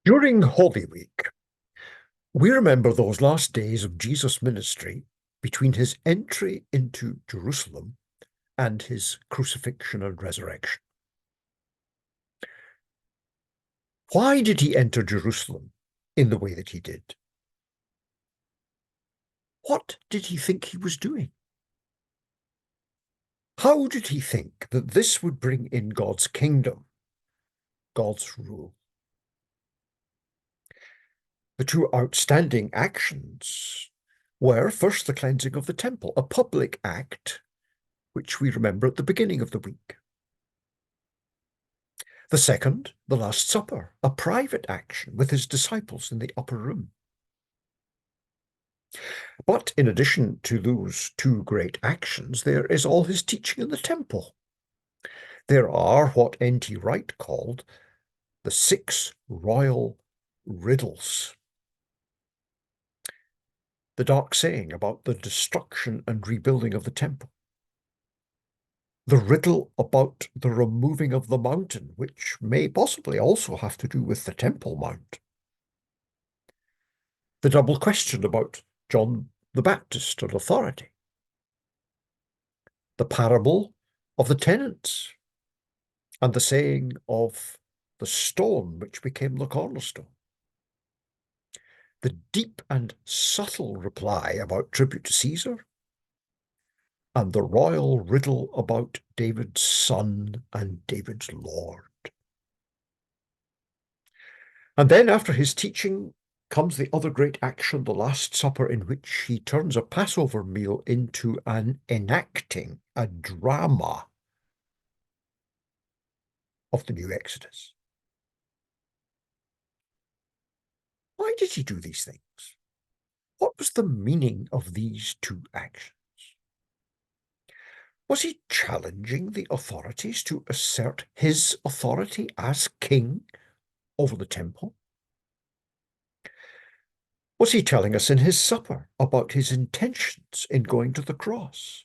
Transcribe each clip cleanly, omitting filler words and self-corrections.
During Holy Week, we remember those last days of Jesus' ministry between his entry into Jerusalem and his crucifixion and resurrection. Why did he enter Jerusalem in the way that he did? What did he think he was doing? How did he think that this would bring in God's kingdom, God's rule? The two outstanding actions were first the cleansing of the temple, a public act, which we remember at the beginning of the week. The second, the Last Supper, a private action with his disciples in the upper room. But in addition to those two great actions, there is all his teaching in the temple. There are what N.T. Wright called the 6 royal riddles. The dark saying about the destruction and rebuilding of the temple. The riddle about the removing of the mountain, which may possibly also have to do with the Temple Mount. The double question about John the Baptist and authority. The parable of the tenants and the saying of the stone which became the cornerstone. The deep and subtle reply about tribute to Caesar, and the royal riddle about David's son and David's Lord. And then after his teaching comes the other great action, the Last Supper, in which he turns a Passover meal into an enacting, a drama of the new Exodus. Why did he do these things? What was the meaning of these two actions? Was he challenging the authorities to assert his authority as king over the temple? Was he telling us in his supper about his intentions in going to the cross?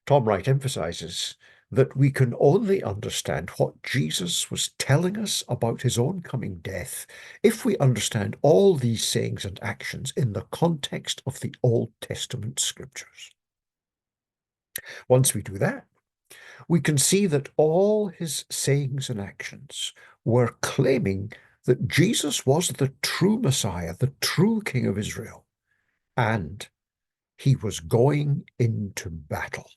Tom Wright emphasizes that we can only understand what Jesus was telling us about his own coming death if we understand all these sayings and actions in the context of the Old Testament scriptures. Once we do that, we can see that all his sayings and actions were claiming that Jesus was the true Messiah, the true King of Israel, and he was going into battle.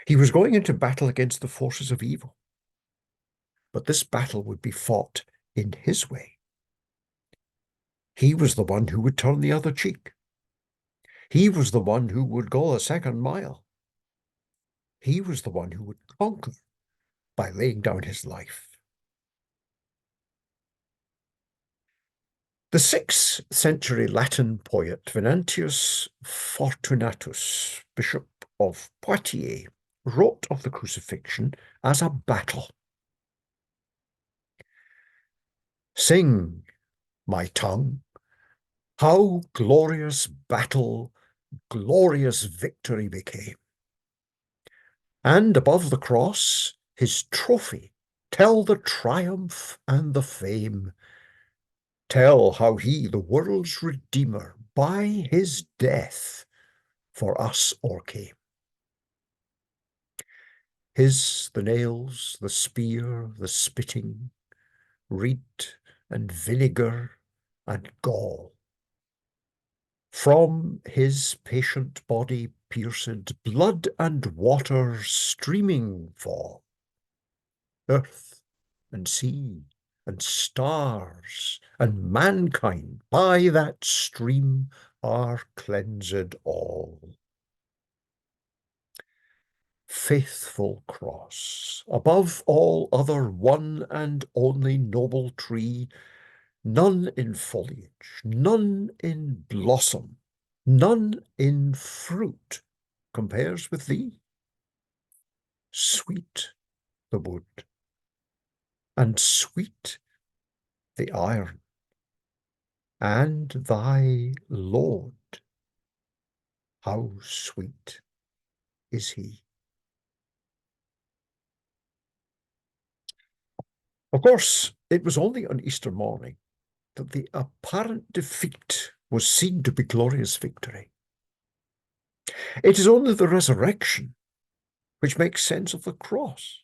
He was going into battle against the forces of evil, but this battle would be fought in his way. He was the one who would turn the other cheek. He was the one who would go a second mile. He was the one who would conquer by laying down his life. The 6th century Latin poet Venantius Fortunatus, Bishop of Poitiers, wrote of the crucifixion as a battle. Sing, my tongue, how glorious battle, glorious victory became. And above the cross, his trophy, tell the triumph and the fame. Tell how he, the world's Redeemer, by his death for us o'ercame. His the nails, the spear, the spitting, reed and vinegar and gall. From his patient body pierced, blood and water streaming fall. Earth and sea and stars and mankind by that stream are cleansed all. Faithful cross, above all other one and only noble tree, none in foliage, none in blossom, none in fruit compares with thee. Sweet the wood, and sweet the iron, and thy Lord, how sweet is he. Of course, it was only on Easter morning that the apparent defeat was seen to be glorious victory. It is only the resurrection which makes sense of the cross.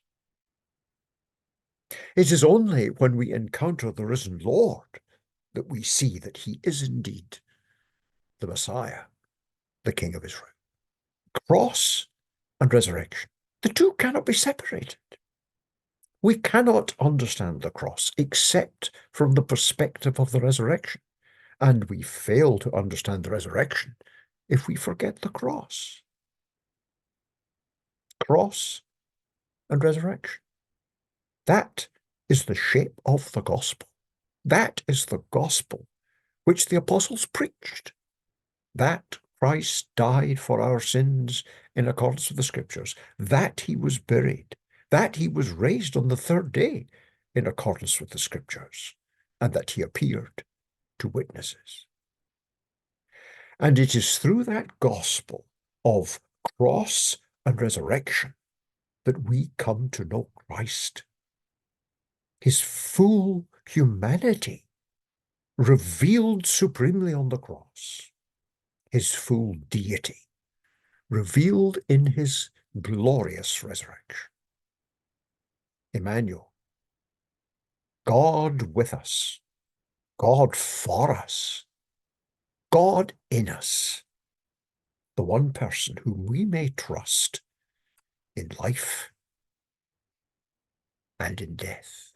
It is only when we encounter the risen Lord that we see that he is indeed the Messiah, the King of Israel. Cross and resurrection. The two cannot be separated. We cannot understand the cross except from the perspective of the resurrection, and we fail to understand the resurrection if we forget the cross. Cross and resurrection. That is the shape of the gospel. That is the gospel which the apostles preached. That Christ died for our sins in accordance with the scriptures, that he was buried, that he was raised on the third day in accordance with the scriptures, and that he appeared to witnesses. And it is through that gospel of cross and resurrection that we come to know Christ, his full humanity revealed supremely on the cross, his full deity revealed in his glorious resurrection. Emmanuel, God with us, God for us, God in us, the one person whom we may trust in life and in death.